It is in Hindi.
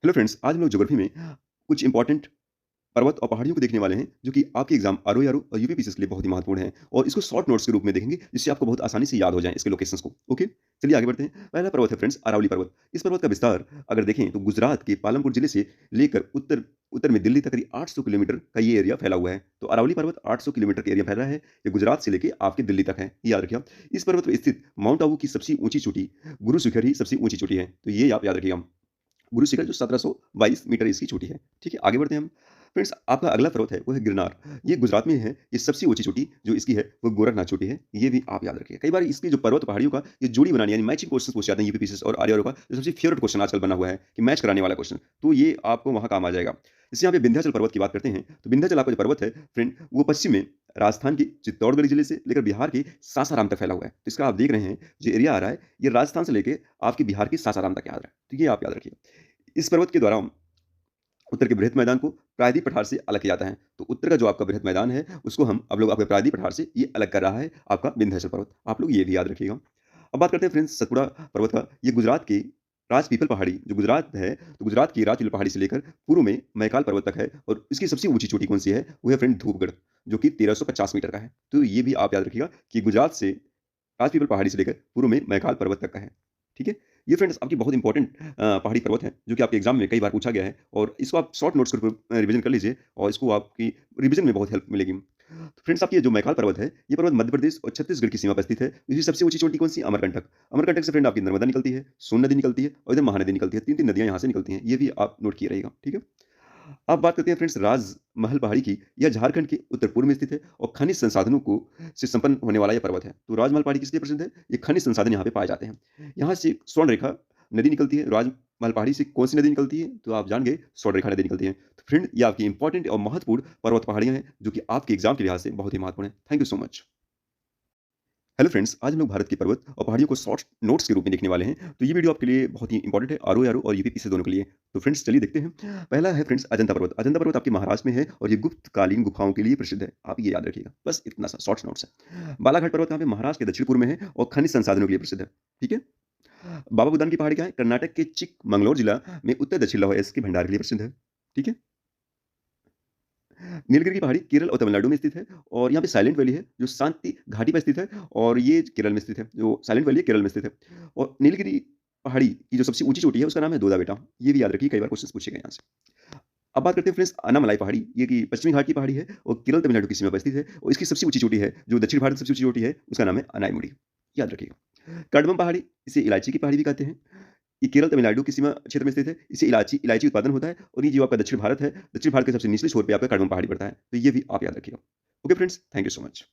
हेलो फ्रेंड्स, आज हम लोग ज्योग्राफी में कुछ इंपॉर्टेंट पर्वत और पहाड़ियों को देखने वाले हैं, जो कि आपके एग्जाम आरओ और यूपीपीसीएस के लिए बहुत ही महत्वपूर्ण है। और इसको शॉर्ट नोट्स के रूप में देखेंगे, जिससे आपको बहुत आसानी से याद हो जाए इसके लोकेशंस को। ओके, चलिए आगे बढ़ते हैं। पहला पर्वत है फ्रेंड्स, अरावली पर्वत। इस पर्वत का विस्तार अगर देखें तो गुजरात के पालमपुर जिले से लेकर उत्तर उत्तर में दिल्ली तक करीब 800 किलोमीटर का ये एरिया फैला हुआ है। तो अरावली पर्वत 800 किलोमीटर का एरिया फैला है। ये गुजरात से लेके आपके दिल्ली तक है, ये याद रखिए आप। इस पर्वत पर स्थित माउंट आबू की सबसे ऊंची चोटी गुरु शिखर ही सबसे ऊंची चोटी है, तो ये आप याद रखिएगा। गुरु शिखर जो 1722 मीटर इसकी चोटी है। ठीक है, आगे बढ़ते हैं हम। फ्रेंड्स, आपका अगला पर्वत है वो है गिरनार। ये गुजरात में है। ये सबसे ऊँची चोटी जो इसकी है वो गोरखनाथ चोटी है। ये भी आप याद रखिए। कई बार इसकी जो पर्वत पहाड़ियों का ये जोड़ी बनानी यानी मैचिंग क्वेश्चन पूछे जाते हैं यूपीपीसीएस और आर्यरों का जो सबसे फेवरेट क्वेश्चन आजकल बना हुआ है कि मैच कराने वाला क्वेश्चन। तो ये आपको वहाँ काम आ जाएगा। जैसे यहाँ पे विंध्याचल पर्वत की बात करते हैं, तो विंध्याचल आपका जो पर्वत है फ्रेंड, वो पश्चिम में राजस्थान के चित्तौड़गढ़ जिले से लेकर बिहार के सासाराम तक फैला हुआ है। तो इसका आप देख रहे हैं जो एरिया आ रहा है, ये राजस्थान से लेके आपके बिहार के सासाराम तक आ रहा है। तो ये आप याद रखिए। इस पर्वत के द्वारा उत्तर के बृहत मैदान को प्रायद्वीप पठार से अलग किया जाता है। तो उत्तर का जो आपका बृहत मैदान है, उसको हम अब लोग आपके प्रायद्वीप पठार से ये अलग कर रहा है आपका विंध्याचल पर्वत। आप लोग ये भी याद रखिएगा। अब बात करते हैं फ्रेंड्स सतपुड़ा पर्वत का। ये गुजरात की राजपीपल पहाड़ी जो गुजरात है, तो गुजरात की राजपीपल पहाड़ी से लेकर पूर्व में मैकाल पर्वत तक है। और इसकी सबसे ऊंची चोटी कौन सी है? वो है फ्रेंड धूपगढ़, जो कि 1350 मीटर का है। तो ये भी आप याद रखिएगा कि गुजरात से राजपीपल पहाड़ी से लेकर पूर्व में मैकाल पर्वत तक का है। ठीक है? ये फ्रेंड्स आपकी बहुत इंपॉर्टेंट पहाड़ी पर्वत है, जो कि आपके एग्जाम में कई बार पूछा गया है। और इसको आप शॉर्ट नोट्स के रूप में रिवीजन कर लीजिए, और इसको आपकी रिवीजन में बहुत हेल्प मिलेगी। तो फ्रेंड्स, आपकी ये जो मैकाल पर्वत है, ये पर्वत मध्य प्रदेश और छत्तीसगढ़ की सीमा पर स्थित है। इसकी सबसे ऊंची चोटी कौन सी? अमरकंटक। अमरकंटक से फ्रेंड आपकी नर्मदा निकलती है, सोन नदी निकलती है और इधर महानदी निकलती है। तीन तीन नदियां यहाँ से निकलती हैं। ये भी आप नोट किए रहेगा। ठीक है? अब बात करते हैं फ्रेंड्स राजमहल पहाड़ी की। यह झारखंड के उत्तर पूर्व में स्थित है और खनिज संसाधनों को से संपन्न होने वाला यह पर्वत है। तो राजमहल पहाड़ी किस लिए प्रसिद्ध है? ये खनिज संसाधन यहाँ पे पाए जाते हैं। यहाँ से स्वर्ण रेखा नदी निकलती है। राजमहल पहाड़ी से कौन सी नदी निकलती है? तो आप जान गए, स्वर्ण रेखा नदी निकलती है। तो फ्रेंड, ये आपकी इंपॉर्टेंट और महत्वपूर्ण पर्वत पहाड़ियाँ हैं, जो कि आपके एग्जाम के लिहाज से बहुत ही महत्वपूर्ण है। Thank you so much. Hello friends, आज हम लोग भारत के पर्वत और पहाड़ियों को शॉर्ट नोट्स के रूप में देखने वाले हैं। तो ये वीडियो आपके लिए बहुत ही इंपॉर्टेंट है, आरओ और यूपीपीसी दोनों के लिए। तो फ्रेंड्स, चलिए देखते हैं। पहला है फ्रेंड्स अजंता पर्वत। अजंता पर्वत आपके महाराष्ट्र में है और ये गुप्तकालीन गुफाओं के लिए प्रसिद्ध है। आप ये याद रखिएगा, बस इतना सा शॉर्ट नोट्स है। बालाघाट पर्वत यहाँ पे महाराष्ट्र के दक्षिण पूर्व में है और खनिज संसाधनों के लिए प्रसिद्ध है। ठीक है? बाबा बुदान की पहाड़ी क्या है? कर्नाटक के चिकमंगलूर जिला में उत्तर दक्षिण लौह अयस्क के भंडार के लिए प्रसिद्ध है। ठीक है? नीलगिरी की पहाड़ी केरल और तमिलनाडु में स्थित है। और यहाँ पे साइलेंट वैली है, जो शांति घाटी पर स्थित है। और ये केरल में स्थित है। जो साइलेंट वैली है, केरल में स्थित है। और नीलगिरी पहाड़ी की जो सबसे ऊँची चोटी है, उसका नाम है दोदा बेटा। ये भी याद रखिए, कई बार क्वेश्चन पूछे गए यहाँ से। अब बात करते हैं फ्रेंड्स अनामलाई पहाड़ी। ये कि पश्चिमी घाट की पहाड़ी है और केरल तमिलनाडु की सीमा पर स्थित है। और इसकी सबसे ऊँची चोटी है, जो दक्षिण भारत की सबसे ऊँची चोटी है, उसका नाम है अनायमुड़ी। याद रखिएगा। कड़बम पहाड़ी, इसे इलायची की पहाड़ी भी कहते हैं। ये केरल तमिलनाडु की सीमा क्षेत्र में स्थित है। इसे इलायची इलायची उत्पादन होता है। और ये जो आपका दक्षिण भारत है, दक्षिण भारत के सबसे निचले छोर पे आपका कड़बम पहाड़ी पड़ता है। तो ये भी आप याद रखिएगा। Okay friends, thank you so much.